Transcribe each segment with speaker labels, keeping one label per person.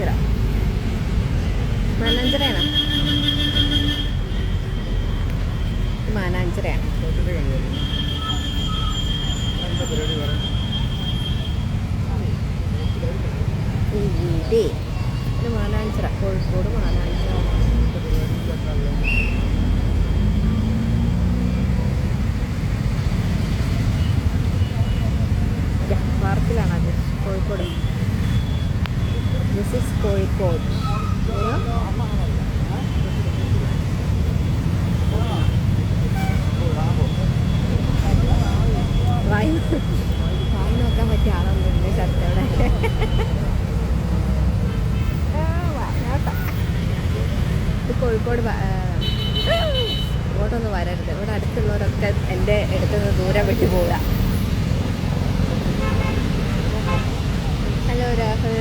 Speaker 1: മാനാഞ്ചിറ. മാനാഞ്ചിറയാണോ? മാനാഞ്ചിറയാണ്. ഇത് മാനാഞ്ചിറ, കോഴിക്കോട് മാനാഞ്ചിറ. പാർക്കിലാണ് അത്, Kozhikode. This is Kozhikode. വായി നോക്കാൻ പറ്റിയ ആളൊന്നുമില്ല ഷർട്ടോടെ. ഇത് കോഴിക്കോട്. ഇങ്ങോട്ടൊന്നും വരരുത്, ഇവിടെ അടുത്തുള്ളവരൊക്കെ എൻ്റെ അടുത്ത് നിന്ന് ദൂരം വിട്ടു പോവുക. ഹലോ രാഹുൽ.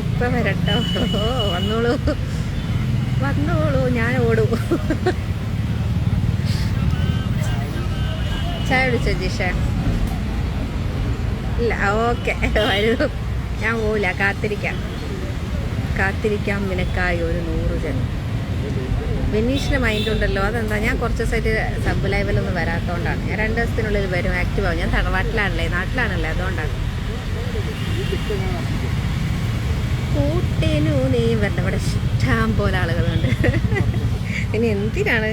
Speaker 1: ഇപ്പം വരട്ടോ. വന്നോളൂ വന്നോളൂ, ഞാൻ ഓടും. ചായ കുടിച്ചോ ജിഷ? ഇല്ല, ഓക്കെ വരൂ. ഞാൻ പോവില്ല, കാത്തിരിക്കാം നിനക്കായി ഒരു 100 ജനം. ബിനീഷിൻ്റെ മൈൻഡ് ഉണ്ടല്ലോ, അതെന്താ? ഞാൻ കുറച്ച് ദിവസമായിട്ട് സബ് ലൈവിലൊന്നും വരാത്തതുകൊണ്ടാണ്. ഞാൻ 2 ദിവസത്തിനുള്ളിൽ വരും, ആക്റ്റീവ് ആവും. ഞാൻ തറവാട്ടിലാണല്ലേ, നാട്ടിലാണല്ലേ, അതുകൊണ്ടാണ്. കൂട്ടേനു നീ വരണം. ഇവിടെ ഇഷ്ടം പോലെ ആളുകളുണ്ട്. ഇനി എന്തിനാണ്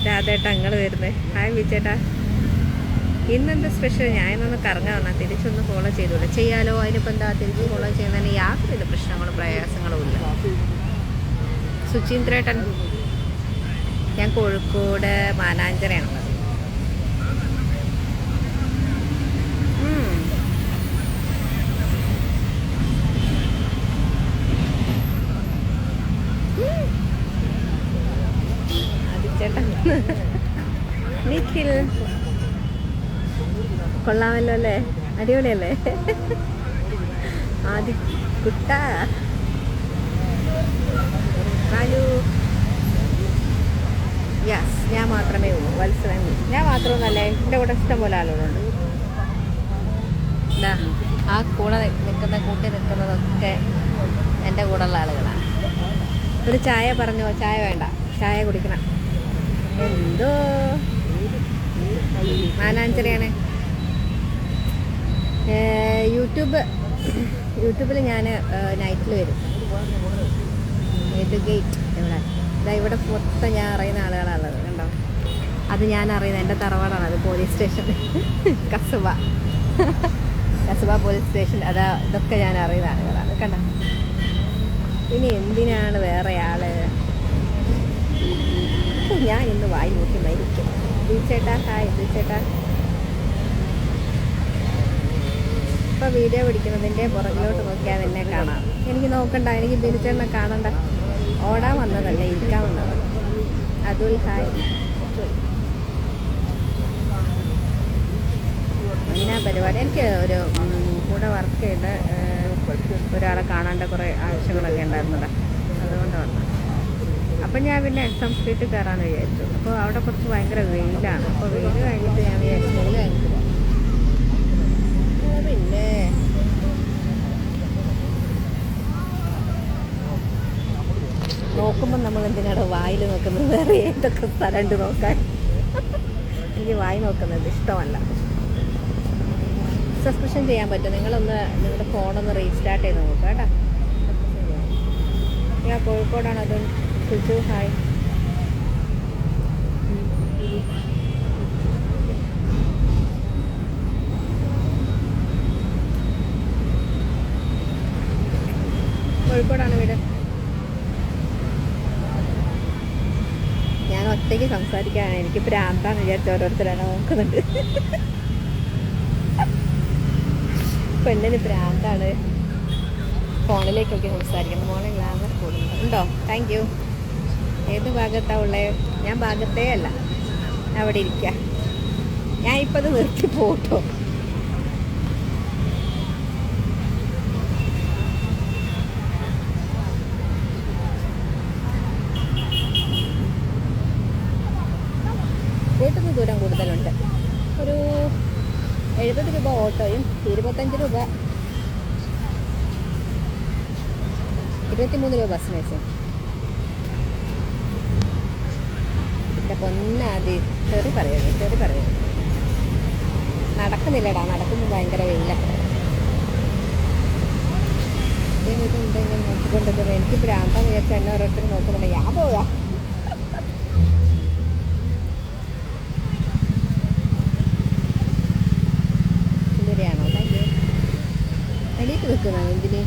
Speaker 1: രാധേട്ടാ നിങ്ങൾ വരുന്നത്? ഹായ് വിജേട്ടാ. ഇന്നെന്താ സ്പെഷ്യൽ? ഞാൻ ഇന്നൊന്ന് കറങ്ങാൻ വന്നാൽ തിരിച്ചൊന്ന് ഫോളോ ചെയ്തോളൂ. ചെയ്യാലോ, അതിനിപ്പോൾ എന്താ? തിരിച്ച് ഫോളോ ചെയ്യുന്നതിന് യാതൊരുവിധ പ്രശ്നങ്ങളും പ്രയാസങ്ങളും ഇല്ല. സുചീന്ദ്രേട്ടൻ. ഞാൻ കോഴിക്കോട് മാനാഞ്ചിറയാണുള്ളത്. ചേട്ടാ നിഖിൽ കൊള്ളാമല്ലോ അല്ലേ? അടിപൊളിയല്ലേ? ആദി കുട്ട നാലു. യെസ്, ഞാൻ മാത്രമേ ഉള്ളൂ. വത്സരം ഞാൻ മാത്രമൊന്നല്ലേ, എൻ്റെ കൂടെ ഇഷ്ടം പോലെ ആളുകളുണ്ട്. എന്താ ആ കൂടെ കൂട്ടി നിൽക്കുന്നതൊക്കെ എൻ്റെ കൂടെയുള്ള ആളുകളാണ്. ഒരു ചായ പറഞ്ഞോ? ചായ വേണ്ട, ചായ കുടിക്കണം. എന്തോ മാനാഞ്ചിറയാണ്. യൂട്യൂബിൽ ഞാൻ നൈറ്റിൽ വരും. ഇത് ഗേറ്റ് ഇവിടെ മൊത്തം ഞാൻ അറിയുന്ന ആളുകളാണുള്ളത്, കണ്ടോ? അത് ഞാൻ അറിയുന്നത് എൻ്റെ തറവാടാണ്. അത് പോലീസ് സ്റ്റേഷൻ, കസുബ പോലീസ് സ്റ്റേഷൻ. ഇതൊക്കെ ഞാൻ അറിയുന്ന ആളുകളാണ്, കണ്ടോ? ഇനി എന്തിനാണ് വേറെ ആള്? ഞാൻ ഇന്ന് വായി നോക്കി മരിക്കും. ബീച്ചേട്ടാ ഹായ്. ബീച്ചേട്ടാ ഇപ്പോൾ വീഡിയോ പിടിക്കുന്നതിൻ്റെ പുറകിലോട്ട് നോക്കിയാൽ എന്നെ കാണാം. എനിക്ക് നോക്കണ്ട, എനിക്ക് ബീച്ചേട്ടനെ കാണണ്ട. ഓടാൻ വന്നതല്ലേ, ഇരിക്കാൻ വന്നത്. അതുൽ ഹായ്. എന്നാ പരിപാടി? എനിക്ക് ഒരു കൂടെ വർക്ക് ചെയ്ത ഒരാളെ കാണേണ്ട കുറേ ആവശ്യങ്ങളൊക്കെ ഉണ്ടായിരുന്നതാ, അതുകൊണ്ട് വന്നു. അപ്പം ഞാൻ പിന്നെ എക്സാം സ്ട്രീറ്റ് കയറാമെന്ന് വിചാരിച്ചു. അപ്പോൾ അവിടെ കുറച്ച് ഭയങ്കര വെയിലാണ്. അപ്പോൾ വെയിൽ കഴിഞ്ഞിട്ട് ഞാൻ വിചാരിച്ചു വെയിൽ കഴിഞ്ഞിട്ട് പോകാം. പിന്നെ നോക്കുമ്പോൾ നമ്മൾ എന്തിനാണ് വായിൽ നോക്കുന്നത്? വേറെ ഏതൊക്കെ സ്ഥലമുണ്ട് നോക്കാൻ? എനിക്ക് വായി നോക്കുന്നത് ഇഷ്ടമല്ല. സബ്സ്ക്രിപ്ഷൻ ചെയ്യാൻ പറ്റും. നിങ്ങളുടെ ഫോണൊന്ന് റീസ്റ്റാർട്ട് ചെയ്ത് നോക്കുക കേട്ടോ. ഞാൻ കോഴിക്കോടാണ്. അത് സുജു ഹായ്. കോഴിക്കോടാണ് വീട്. ഞാൻ ഒറ്റയ്ക്ക് സംസാരിക്കാനാണ്. എനിക്ക് ഭ്രാന്താന്ന് വിചാരിച്ച ഓരോരുത്തരാണ് നോക്കുന്നുണ്ട്. പെണ്ണിന് ഭ്രാന്താണ് ഫോണിലേക്കൊക്കെ സംസാരിക്കുന്നത്. മോളെ ഗ്ലാമർ കൂടുന്നുണ്ടോ? Thank you. ഏത് ഭാഗത്താ ഉള്ളേ? ഞാൻ ഭാഗത്തേ അല്ല, അവിടെ ഇരിക്കുക. ഞാൻ ഇപ്പം അത് നിർത്തി പോട്ടോ. വീട്ടിൽ നിന്ന് ദൂരം കൂടുതലുണ്ട്. ഒരു 70 രൂപ ഓട്ടോയും 25 രൂപ 23 രൂപ ബസ്സിന് വെച്ചും. എൻ്റെ പൊന്നാതി ചെറി പറയുന്നത് നടക്കുന്നില്ലടാ, നടക്കുമ്പോൾ ഭയങ്കര വെയില. ഇതെന്തെങ്കിലും നോക്കിക്കൊണ്ടിരുന്നത് എനിക്ക് ഭ്രാന്താന്ന് വിചാരിച്ചാൽ എന്നെ ഓരോരുത്തർ നോക്കുന്നുണ്ട്. ഞാൻ പോകാം. സുന്ദരിയാണോ? എണീറ്റ് നിൽക്കുന്നോ എന്തിന്?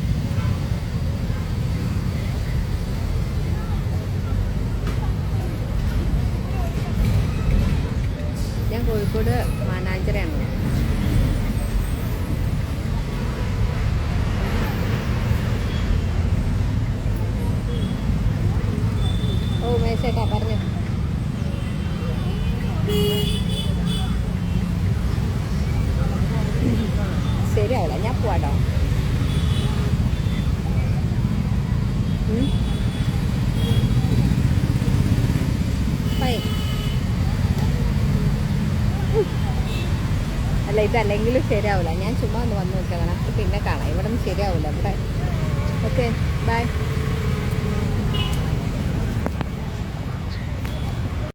Speaker 1: ഞാൻ കോഴിക്കോട് മാനാഞ്ചിറയാണ്. ഓ മേശേട്ടാ പറഞ്ഞു. ശരിയാവില്ല, ഞാൻ പോവാട്ടോ. ബൈ. അല്ല, ഇതല്ലെങ്കിലും ശരിയാവില്ല. ഞാൻ ചുമ്മാ ഒന്ന് വന്ന് നോക്കിയതാണ്. പിന്നെ കാണാം. ഇവിടെ നിന്ന് ശരിയാവില്ല. ഇവിടെ ഓക്കെ ബൈ.